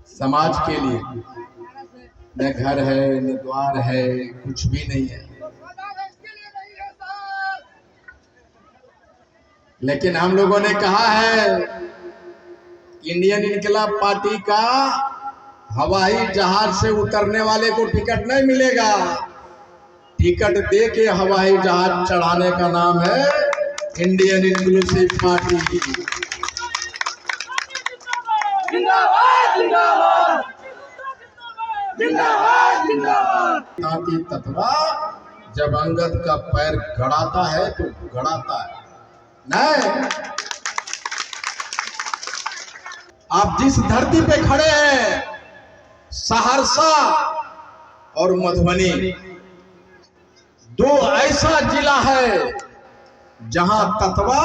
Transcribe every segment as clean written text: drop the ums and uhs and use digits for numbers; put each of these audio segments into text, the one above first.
समाज के लिए न घर है न द्वार है, कुछ भी नहीं है। लेकिन हम लोगों ने कहा है इंडियन इनकलाब पार्टी का हवाई जहाज से उतरने वाले को टिकट नहीं मिलेगा। टिकट दे के हवाई जहाज चढ़ाने का नाम है इंडियन इंक्लूसिव पार्टी। तांती तत्वा जब अंगद का पैर गड़ाता है तो गड़ाता है नहीं। आप जिस धरती पे खड़े हैं, सहरसा और मधुबनी दो ऐसा जिला है जहां तत्वा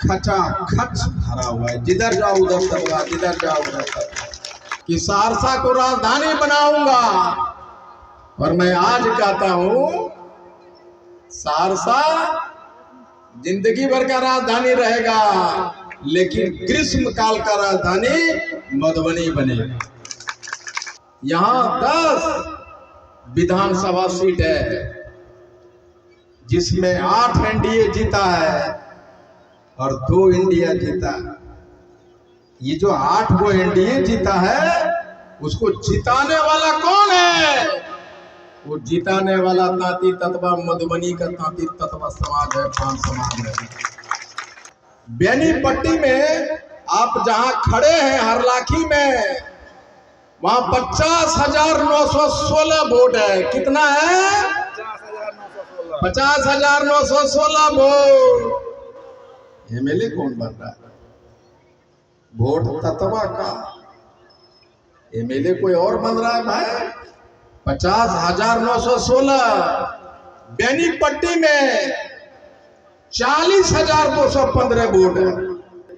खचा खच भरा हुआ है। जिधर जाओ उधर तत्वा, जिधर जाओ उधर तत्वा। कि सहरसा को राजधानी बनाऊंगा, और मैं आज कहता हूं सहरसा जिंदगी भर का राजधानी रहेगा, लेकिन ग्रीष्म काल का राजधानी मधुबनी बनेगा। यहां 10 विधानसभा सीट है, जिसमें 8 एनडीए जीता है और 2 इंडिया जीता है। ये जो 8 को एनडीए जीता है, उसको जिताने वाला कौन है? वो जिताने वाला तांती तत्वा मधुबनी का तांती तत्वा समाज है, पान समाज है। बेनीपट्टी में आप जहां खड़े हैं हरलाखी में, वहां 50,916 वोट है। कितना है? 50,916 वोट। एमएलए कौन बन रहा है? वोट तत्वा का। एमएलए कोई और बन रहा है भाई। 50,916। बेनीपट्टी में 40,215 वोट है।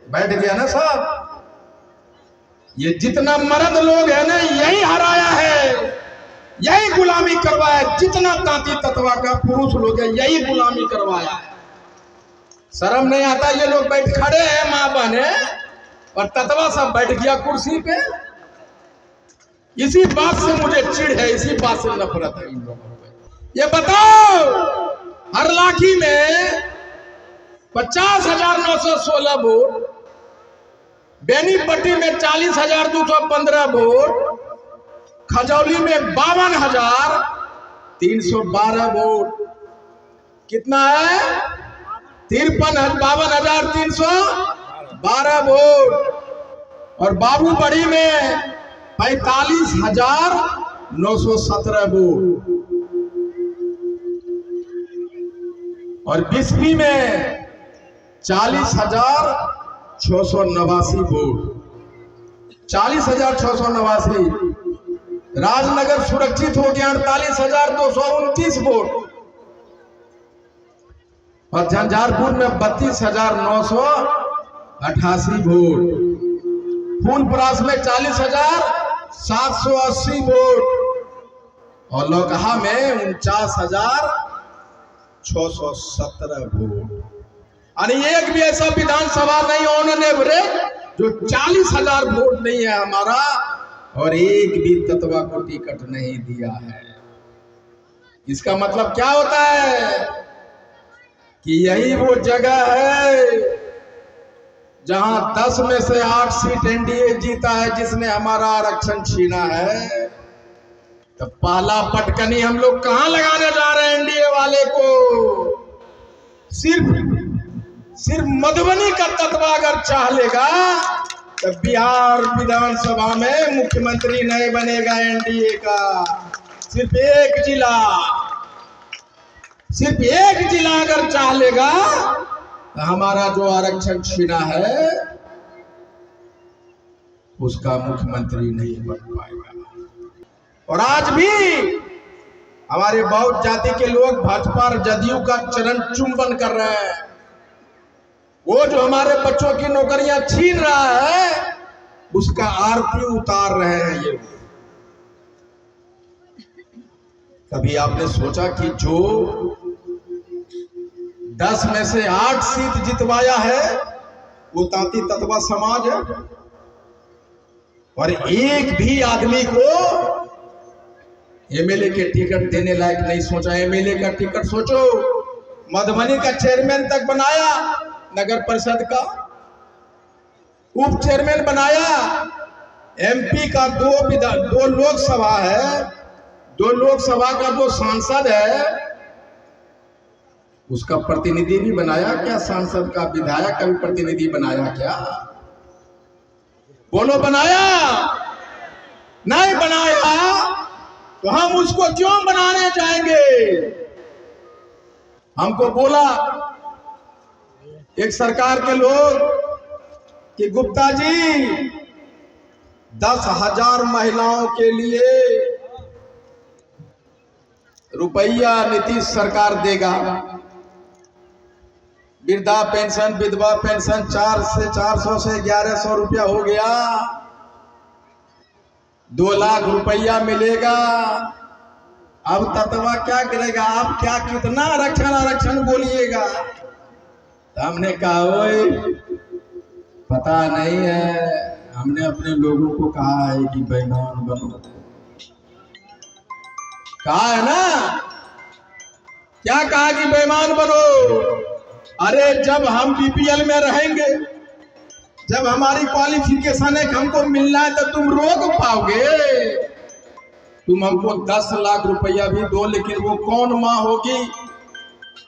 बैठ गया ना साहब। ये जितना मर्द लोग है ना, यही हराया है, यही गुलामी करवाया। जितना तांती तत्वा का पुरुष लोग है, यही गुलामी करवाया है। शर्म नहीं आता? ये लोग बैठ खड़े हैं मां बहने, और तत्वा सब बैठ गया कुर्सी पे। इसी बात से मुझे चिढ़ है, इसी बात से नफरत है इन लोगों को। ये बताओ, हरलाखी में 50,916 वोट, बेनीपट्टी में 40,215 वोट, खजौली में 52,312 वोट। कितना है? 52,312 वोट। और बाबूबड़ी में 45,917 वोट। और बिस्फी में 40,689 वोट। 40,689। राजनगर सुरक्षित हो गया 48,229 वोट। और झंझारपुर में 32,988 वोट। फूलपरास में 40,780 वोट। और लोकहा में 49,617 वोट। यानी एक भी ऐसा विधानसभा नहीं होने भरे जो 40,000 वोट नहीं है हमारा, और एक भी तत्वा को टिकट नहीं दिया है। इसका मतलब क्या होता है कि यही वो जगह है जहां 10 में से 8 सीट एनडीए जीता है, जिसने हमारा आरक्षण छीना है। तो पहला पटकनी हम लोग कहां लगाने जा रहे हैं एनडीए वाले को? सिर्फ मधुबनी का तत्वा अगर चाह लेगा तो बिहार विधानसभा में मुख्यमंत्री नहीं बनेगा एनडीए का। सिर्फ एक जिला अगर चाह लेगा तो हमारा जो आरक्षण छीना है उसका मुख्यमंत्री नहीं बन पाएगा। और आज भी हमारे बहुत जाति के लोग भाजपा और जदयू का चरण चुंबन कर रहे हैं। वो जो हमारे बच्चों की नौकरियां छीन रहा है, उसका आरती उतार रहे हैं ये। कभी आपने सोचा कि जो 10 में से 8 सीट जितवाया है वो तांती तत्वा समाज है, और एक भी आदमी को एमएलए के टिकट देने लायक नहीं सोचा। एमएलए का टिकट सोचो, मधुबनी का चेयरमैन तक बनाया, नगर परिषद का उप चेयरमैन बनाया, एमपी का दो लोकसभा है, दो लोकसभा का जो सांसद है उसका प्रतिनिधि भी बनाया क्या? सांसद का, विधायक का भी प्रतिनिधि बनाया क्या? बोलो, बनाया? नहीं बनाया तो हम उसको क्यों बनाने जाएंगे? हमको बोला एक सरकार के लोग कि गुप्ता जी 10,000 महिलाओं के लिए रुपया नीतीश सरकार देगा। वृद्धा पेंशन, विधवा पेंशन 400 से 1100 रुपया हो गया, 2 लाख रुपया मिलेगा। अब तत्वा क्या करेगा? आप क्या कितना आरक्षण बोलिएगा? तो हमने कहा ओए पता नहीं है, हमने अपने लोगों को कहा है कि बेईमान बनो, कहा है ना? क्या कहा कि बेईमान बनो? अरे जब हम बीपीएल में रहेंगे, जब हमारी क्वालिफिकेशन है हमको मिलना है, तो तुम रोक पाओगे? तुम हमको 10 लाख रुपया भी दो, लेकिन वो कौन माँ होगी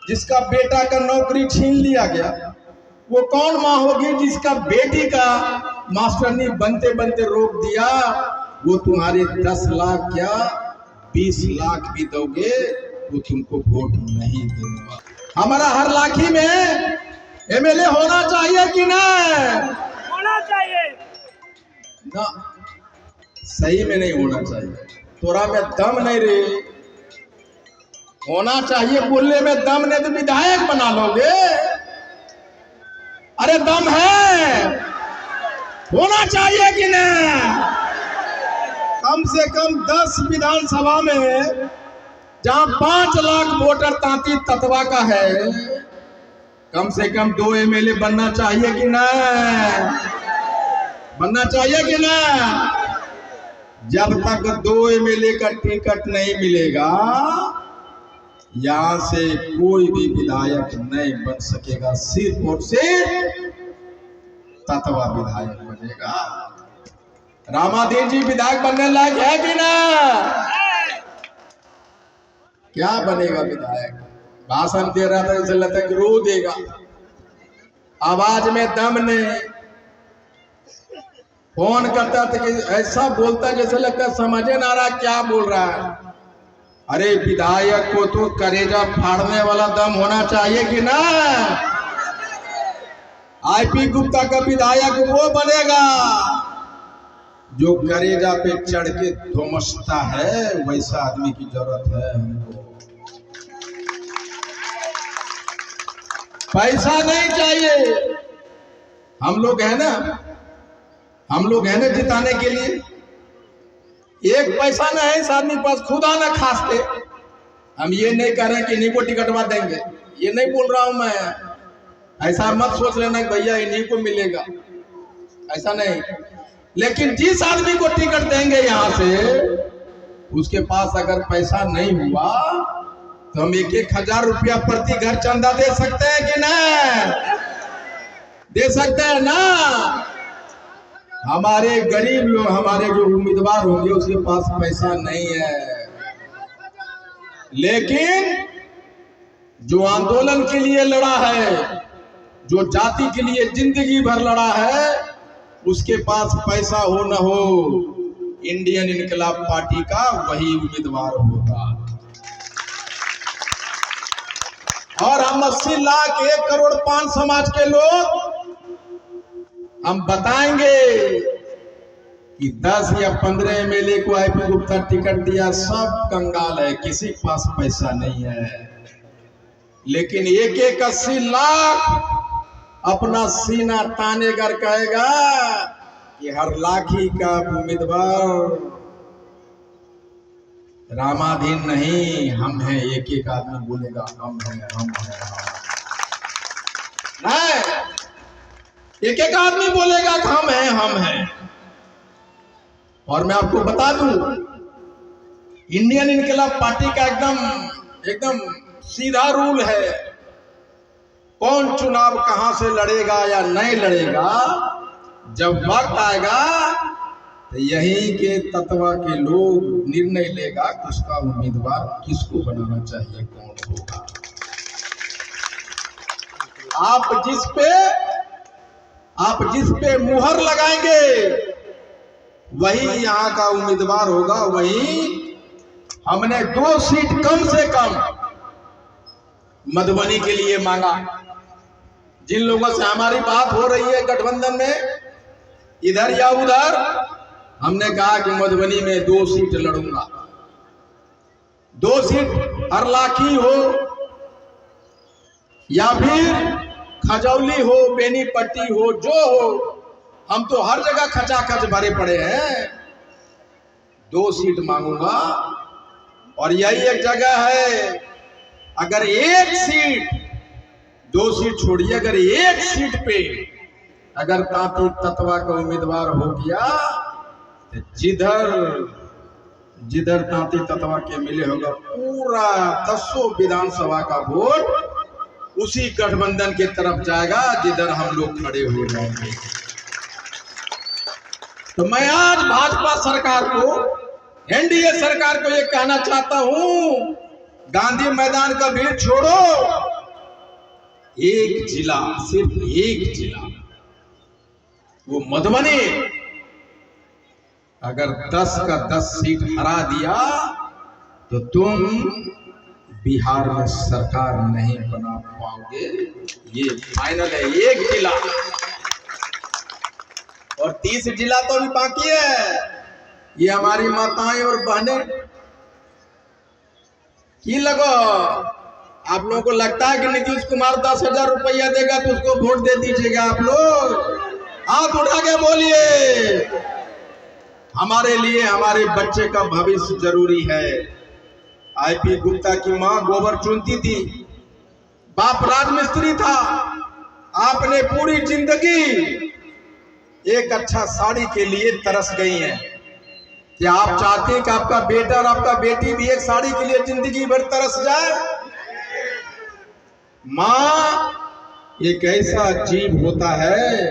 जिसका बेटा का नौकरी छीन लिया गया? वो कौन माँ होगी जिसका बेटी का मास्टरनी बनते बनते रोक दिया? वो तुम्हारे 10 लाख क्या 20 लाख भी दोगे, वो तुमको वोट नहीं देगा। हमारा हर लाठी में एमएलए होना चाहिए कि नहीं? होना चाहिए ना, सही में नहीं होना चाहिए। तोरा में दम नहीं रे, होना चाहिए। बोलने में दम नहीं तो विधायक बना लोगे? अरे दम है, होना चाहिए कि नहीं? कम से कम 10 विधानसभा में जहां 5 लाख वोटर तांती तत्वा का है, कम से कम 2 एमएलए बनना चाहिए कि नहीं? बनना चाहिए कि नहीं? जब तक 2 एमएलए का टिकट नहीं मिलेगा, यहां से कोई भी विधायक नहीं बन सकेगा। सिर्फ और सिर्फ तत्वा विधायक बनेगा। रामाधीन जी विधायक बनने लायक है कि नहीं? क्या बनेगा विधायक? भाषण दे रहा था, जैसे लगता है कि रो देगा, आवाज में दम नहीं। फोन करता था कि ऐसा बोलता जैसे लगता है समझे ना रहा क्या बोल रहा है। अरे विधायक को तो करेजा फाड़ने वाला दम होना चाहिए कि ना? आईपी गुप्ता का विधायक वो बनेगा जो करेजा पे चढ़ के धुमसता है, वैसा आदमी की जरूरत है हमको। पैसा नहीं चाहिए। हम लोग है ना जिताने के लिए। एक पैसा ना है इस आदमी के पास, खुदा ना खास्ते। हम ये नहीं कह रहे हैं कि इन्हीं को टिकटवा देंगे, ये नहीं बोल रहा हूं मैं। ऐसा मत सोच लेना कि भैया इन्हीं को मिलेगा, ऐसा नहीं। लेकिन जिस आदमी को टिकट देंगे यहां से, उसके पास अगर पैसा नहीं हुआ तो हम 1,000 रुपया प्रति घर चंदा दे सकते हैं कि नहीं? दे सकते हैं ना? हमारे गरीब लोग, हमारे जो उम्मीदवार होंगे उसके पास पैसा नहीं है, लेकिन जो आंदोलन के लिए लड़ा है, जो जाति के लिए जिंदगी भर लड़ा है, उसके पास पैसा हो न हो, इंडियन इनकलाब पार्टी का वही उम्मीदवार होगा। और हम 80 लाख 1 करोड़ 5 समाज के लोग हम बताएंगे कि 10 या 15 एमएलए को आईपी गुप्ता टिकट दिया, सब कंगाल है, किसी के पास पैसा नहीं है। लेकिन 1-1 80 लाख अपना सीना ताने कर कहेगा कि हर लाठी का उम्मीदवार रामाधीन नहीं, हम हैं। 1-1 आदमी बोलेगा हम हैं, हम हैं, नहीं। 1-1 आदमी बोलेगा कि हम हैं, हम हैं। और मैं आपको बता दूं, इंडियन इनकलाब पार्टी का एकदम सीधा रूल है, कौन चुनाव कहां से लड़ेगा या नहीं लड़ेगा, जब वक्त आएगा तो यहीं के तत्वा के लोग निर्णय लेगा कि उसका उम्मीदवार किसको बनाना चाहिए, कौन होगा। आप जिस पे मुहर लगाएंगे वही यहाँ का उम्मीदवार होगा। वही हमने 2 सीट कम से कम मधुबनी के लिए मांगा। जिन लोगों से हमारी बात हो रही है गठबंधन में, इधर या उधर, हमने कहा कि मधुबनी में 2 सीट लड़ूंगा। 2 सीट हरलाखी हो या फिर खजौली हो, बेनीपट्टी हो, जो हो, हम तो हर जगह खचाखच भरे पड़े हैं। 2 सीट मांगूंगा और यही एक जगह है, अगर 1 सीट, 2 सीट छोड़िए, अगर 1 सीट पे अगर तांती तत्वा का उम्मीदवार हो गया तो जिधर तांती तत्वा के मिले होगा पूरा 10 विधानसभा का वोट उसी गठबंधन की तरफ जाएगा जिधर हम लोग खड़े हो जाएंगे। तो मैं आज भाजपा सरकार को, एनडीए सरकार को ये कहना चाहता हूं, गांधी मैदान का भीड़ छोड़ो, एक जिला, सिर्फ एक जिला, वो मधुबनी, अगर 10 का 10 सीट हरा दिया तो तुम बिहार में सरकार नहीं बना पाओगे। ये फाइनल है। एक जिला, और 30 जिला तो भी बाकी है। ये हमारी माताएं और बहनें की लगो, आप लोगों को लगता है कि नीतीश कुमार 10,000 रुपया देगा तो उसको वोट दे दीजिएगा। आप लोग हाथ उठा के बोलिए, हमारे लिए हमारे बच्चे का भविष्य जरूरी है। आईपी गुप्ता की मां गोबर चुनती थी, बाप राजमिस्त्री था। आपने पूरी जिंदगी एक अच्छा साड़ी के लिए तरस गई हैं। क्या आप चाहते हैं कि आपका बेटा और आपका बेटी भी एक साड़ी के लिए जिंदगी भर तरस जाए? मां एक ऐसा जीव होता है,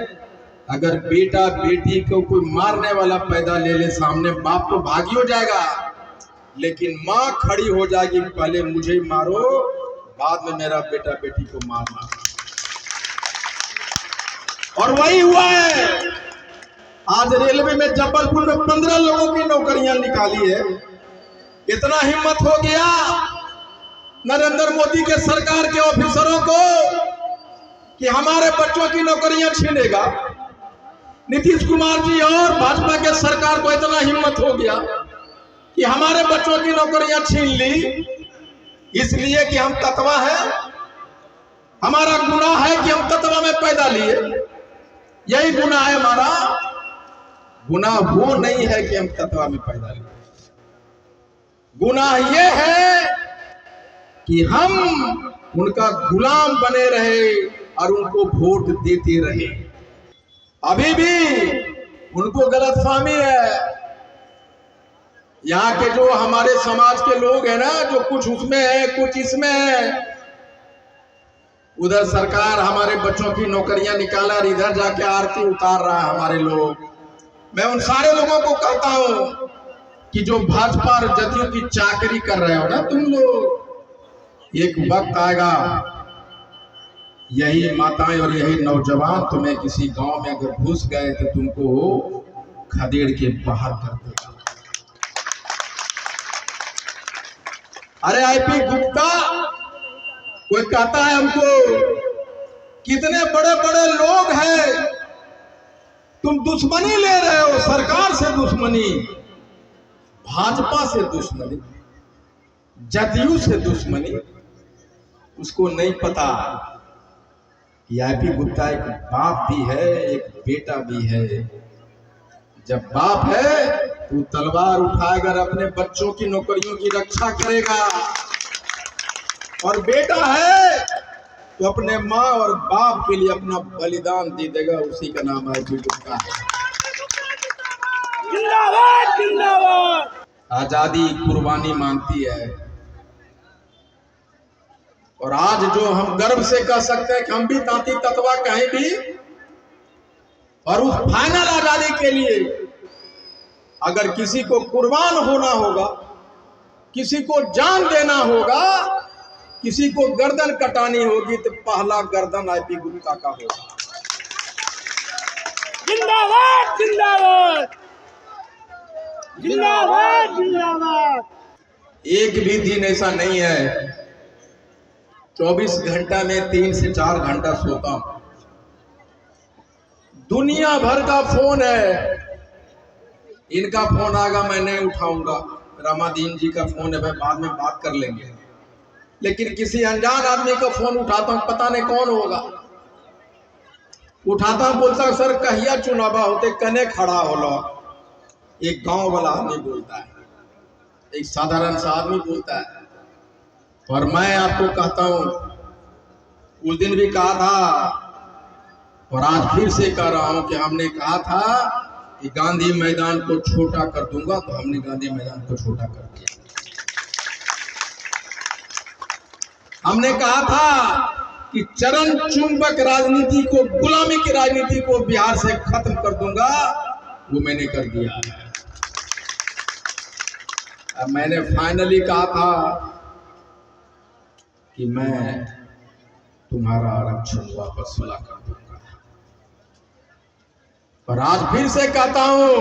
अगर बेटा बेटी को कोई मारने वाला पैदा ले ले सामने, बाप तो भागी हो जाएगा, लेकिन मां खड़ी हो जाएगी, पहले मुझे मारो, बाद में मेरा बेटा बेटी को मारना। और वही हुआ है। आज रेलवे में जबलपुर में 15 लोगों की नौकरियां निकाली है। इतना हिम्मत हो गया नरेंद्र मोदी के सरकार के ऑफिसरों को कि हमारे बच्चों की नौकरियां छीनेगा। नीतीश कुमार जी और भाजपा के सरकार को इतना हिम्मत हो गया कि हमारे बच्चों की नौकरियां छीन ली, इसलिए कि हम तत्वा है, हमारा गुनाह है कि हम तत्वा में पैदा लिए। यही गुनाह है हमारा। गुनाह वो नहीं है कि हम तत्वा में पैदा लिए, गुनाह ये है कि हम उनका गुलाम बने रहे और उनको वोट देते रहे। अभी भी उनको गलतफहमी है। यहाँ के जो हमारे समाज के लोग हैं ना, जो कुछ उसमें है कुछ इसमें है, उधर सरकार हमारे बच्चों की नौकरियां निकाला और इधर जाके आरती उतार रहा है हमारे लोग। मैं उन सारे लोगों को कहता हूं कि जो भाजपा और जदयू की चाकरी कर रहे हो ना तुम लोग, एक वक्त आएगा, यही माताएं और यही नौजवान तुम्हें किसी गांव में अगर घुस गए तो तुमको खदेड़ के बाहर कर देगा। अरे आईपी गुप्ता, कोई कहता है हमको कितने बड़े बड़े लोग हैं, तुम दुश्मनी ले रहे हो, सरकार से दुश्मनी, भाजपा से दुश्मनी, जदयू से दुश्मनी। उसको नहीं पता कि आईपी गुप्ता एक बाप भी है, एक बेटा भी है। जब बाप है तो तलवार उठाकर अपने बच्चों की नौकरियों की रक्षा करेगा, और बेटा है तो अपने माँ और बाप के लिए अपना बलिदान दे देगा। उसी का नाम आईपी गुप्ता है। जिंदाबाद। आजादी कुर्बानी मांगती है। और आज जो हम गर्व से कह सकते हैं कि हम भी तांती ततवा कहीं भी, और उस फाइनल आजादी के लिए अगर किसी को कुर्बान होना होगा, किसी को जान देना होगा, किसी को गर्दन कटानी होगी, तो पहला गर्दन आईपी गुप्ता का होगा। जिंदाबाद जिंदाबाद जिंदाबाद जिंदाबाद। एक भी दिन ऐसा नहीं है 24 घंटा में 3 से 4 घंटा सोता हूं। दुनिया भर का फोन है, इनका फोन आएगा मैं नहीं उठाऊंगा, रामादीन जी का फोन है भाई बाद में बात कर लेंगे, लेकिन किसी अनजान आदमी का फोन उठाता हूं, पता नहीं कौन होगा, उठाता हूं, बोलता सर कहिया चुनावा होते कने खड़ा होलो। एक गांव वाला आदमी बोलता है, एक साधारण सा आदमी बोलता है। और मैं आपको कहता हूं, उस दिन भी कहा था और आज फिर से कह रहा हूं कि हमने कहा था कि गांधी मैदान को छोटा कर दूंगा, तो हमने गांधी मैदान को छोटा कर दिया। हमने कहा था कि चरण चुंबक राजनीति को, गुलामी की राजनीति को बिहार से खत्म कर दूंगा, वो मैंने कर दिया। अब मैंने फाइनली कहा था कि मैं तुम्हारा आरक्षण वापस ला कर दूंगा, और आज फिर से कहता हूं,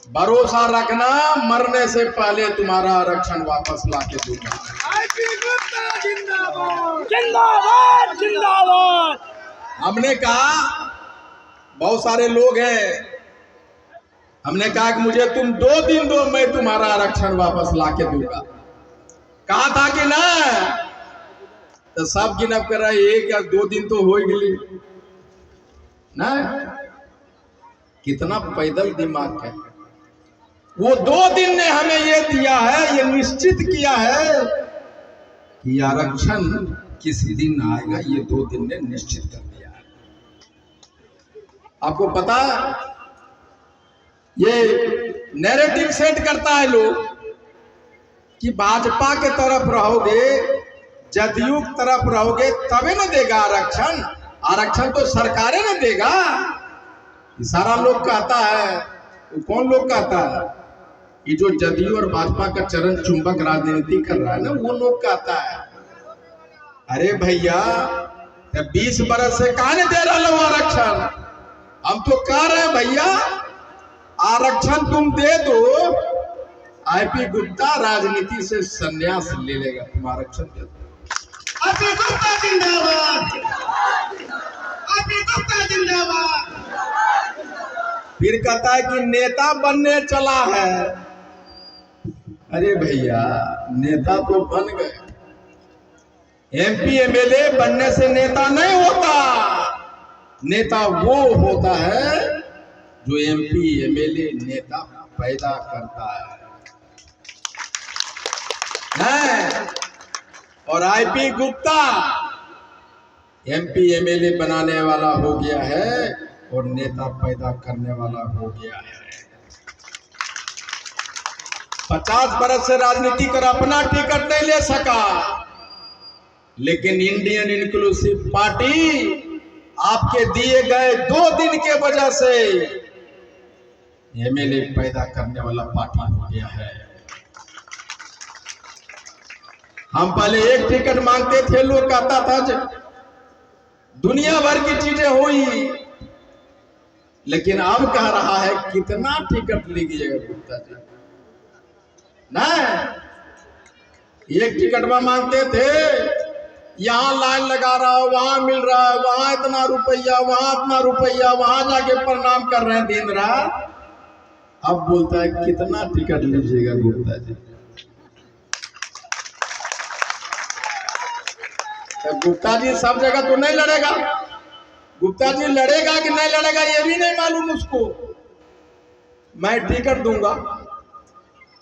भरोसा रखना, मरने से पहले तुम्हारा आरक्षण वापस ला के दूंगा। जिंदाबाद जिंदाबाद। हमने कहा, बहुत सारे लोग हैं, हमने कहा कि मुझे तुम 2 दिन दो, मैं तुम्हारा आरक्षण वापस ला के दूंगा। कहा था कि ना, तो सब गिनप कर रहा है, 1 या 2 दिन तो हो ही गई ना। कितना पैदल दिमाग है। वो 2 दिन ने हमें ये दिया है, ये निश्चित किया है कि आरक्षण किस दिन आएगा, ये 2 दिन ने निश्चित कर दिया है। आपको पता, ये नैरेटिव सेट करता है लोग कि भाजपा के तरफ रहोगे, जदयू की तरफ रहोगे तबे न देगा आरक्षण, आरक्षण तो सरकारें न देगा। सारा लोग कहता है, वो कौन लोग कहता है, ये जो जदयू और भाजपा का चरण चुंबक राजनीति कर रहा है ना, वो लोग कहता है अरे भैया 20 बरस से कहा नहीं दे रहा हो आरक्षण। हम तो कह रहे हैं भैया आरक्षण तुम दे दो, आईपी गुप्ता राजनीति से संन्यास ले लेगा, तुम आरक्षण दे दो। आईपी गुप्ता जिंदाबाद, आईपी गुप्ता जिंदाबाद। फिर कहता है कि नेता बनने चला है। अरे भैया नेता तो बन गए, एमपी एमएलए बनने से नेता नहीं होता। नेता वो होता है जो एमपी एमएलए नेता पैदा करता है। और आईपी गुप्ता एमपी एमएलए बनाने वाला हो गया है और नेता पैदा करने वाला हो गया है। 50 बरस से राजनीति कर अपना टिकट नहीं ले सका, लेकिन इंडियन इंक्लूसिव पार्टी आपके दिए गए 2 दिन के वजह से एमएलए पैदा करने वाला पार्टी हो गया है। हम पहले 1 टिकट मांगते थे, लोग कहता था दुनिया भर की चीजें हुई, लेकिन अब कह रहा है कितना टिकट लीजिएगा गुप्ता जी ना। 1 टिकट में मांगते थे, यहाँ लाइन लगा रहा हो, वहां मिल रहा है, वहां इतना रुपया, वहां इतना रुपया, वहां जाके प्रणाम कर रहे हैं दिन रात। अब बोलता है कितना टिकट लीजिएगा गुप्ता जी। तो गुप्ता जी सब जगह तो नहीं लड़ेगा, गुप्ता जी लड़ेगा कि नहीं लड़ेगा ये भी नहीं मालूम उसको। मैं टिकट दूंगा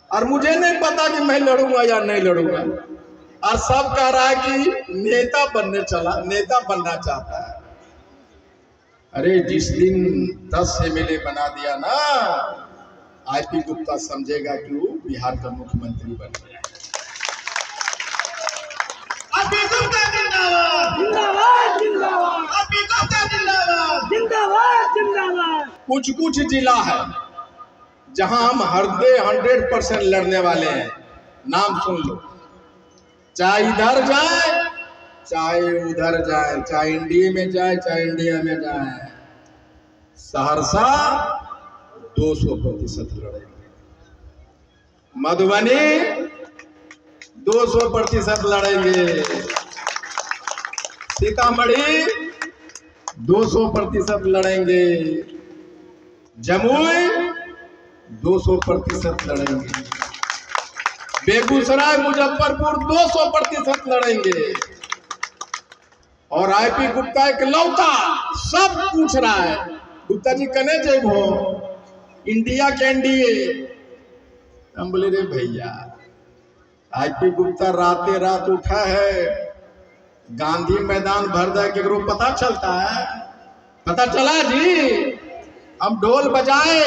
और मुझे नहीं पता कि मैं लड़ूंगा या नहीं लड़ूंगा, और सब कह रहा है कि नेता बनने चला, नेता बनना चाहता है। अरे जिस दिन 10 एमएलए बना दिया ना, आईपी गुप्ता समझेगा कि वो बिहार का मुख्यमंत्री बन गया। आईपी गुप्ता जिंदाबाद जिंदाबाद जिंदाबाद आईपी गुप्ता जिंदाबाद जिंदाबाद जिंदाबाद। कुछ कुछ जिला है जहां हम 100% लड़ने वाले हैं। नाम सुन लो, चाहे इधर जाए चाहे उधर जाए, चाहे एनडीए में जाए चाहे इंडिया में जाए, सहरसा 200% लड़ेंगे, मधुबनी 200% लड़ेंगे, सीतामढ़ी 200% लड़ेंगे, जमुई 200% लड़ेंगे, बेगूसराय मुजफ्फरपुर 200% लड़ेंगे। और आईपी गुप्ता एक लौता सब पूछ रहा है, गुप्ता जी कने जेबो इंडिया के एनडीए। हम बोले रे भैया, आईपी गुप्ता राते रात उठा है, गांधी मैदान भर जाए केकरो पता चलता है? पता चला जी? हम ढोल बजाए,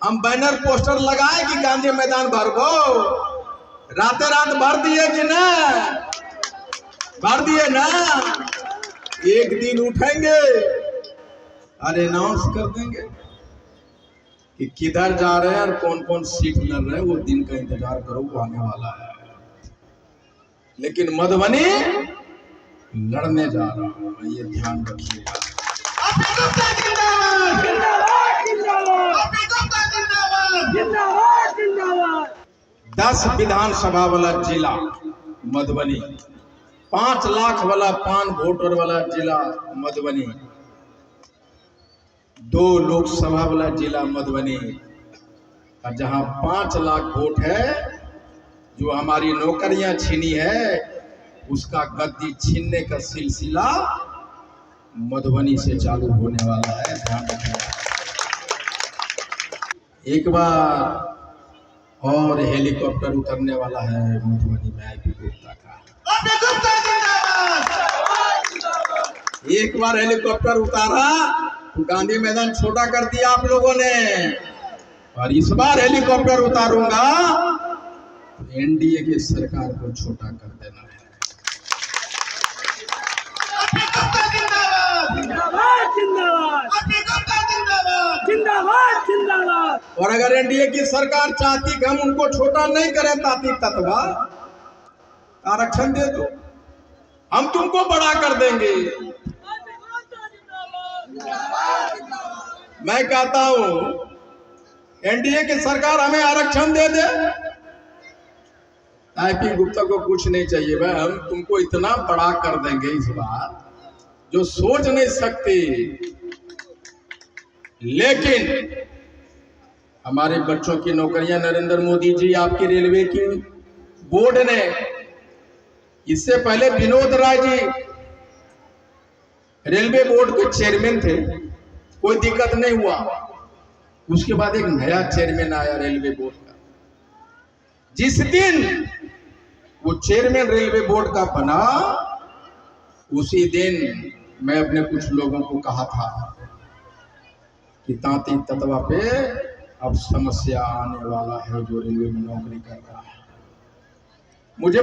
हम बैनर पोस्टर लगाए कि गांधी मैदान भरबो, राते रात भर दिए कि ना? भर दिए ना? एक दिन उठेंगे और अनाउंस कर देंगे कि किधर जा रहे हैं और कौन कौन सीट लड़ रहे हैं। वो दिन का इंतजार करो, वो आने वाला है। लेकिन मधुबनी लड़ने जा रहा हूं, ये ध्यान रखिएगा। 10 विधानसभा वाला जिला मधुबनी, 5 लाख वाला पान वोटर वाला जिला मधुबनी, 2 लोकसभा वाला जिला मधुबनी, और जहां 5 लाख वोट है, जो हमारी नौकरियां छीनी है, उसका गद्दी छीनने का सिलसिला मधुबनी से चालू होने वाला है। ध्यान रखिएगा। एक बार और हेलीकॉप्टर उतरने वाला है मधुबनी में आईपी गुप्ता का। एक बार हेलीकॉप्टर उतारा तो गांधी मैदान छोटा कर दिया आप लोगों ने, और इस बार हेलीकॉप्टर उतारूंगा तो एनडीए की सरकार को छोटा कर देना है। और अगर एनडीए की सरकार चाहती कि हम उनको छोटा नहीं करें, ताती तत्वा आरक्षण दे दो, हम तुमको बड़ा कर देंगे। मैं कहता हूं एनडीए की सरकार हमें आरक्षण दे दे, आईपी गुप्ता को कुछ नहीं चाहिए भाई, हम तुमको इतना बड़ा कर देंगे इस बार जो सोच नहीं सकते। लेकिन हमारे बच्चों की नौकरियां नरेंद्र मोदी जी, आपकी रेलवे की बोर्ड ने, इससे पहले विनोद राय जी रेलवे बोर्ड के चेयरमैन थे, कोई दिक्कत नहीं हुआ। उसके बाद एक नया चेयरमैन आया रेलवे बोर्ड का। जिस दिन वो चेयरमैन रेलवे बोर्ड का बना, उसी दिन मैं अपने कुछ लोगों को कहा था कि तांती तत्वा पे अब समस्या आने वाला है जो रेलवे में नौकरी कर रहा है। मुझे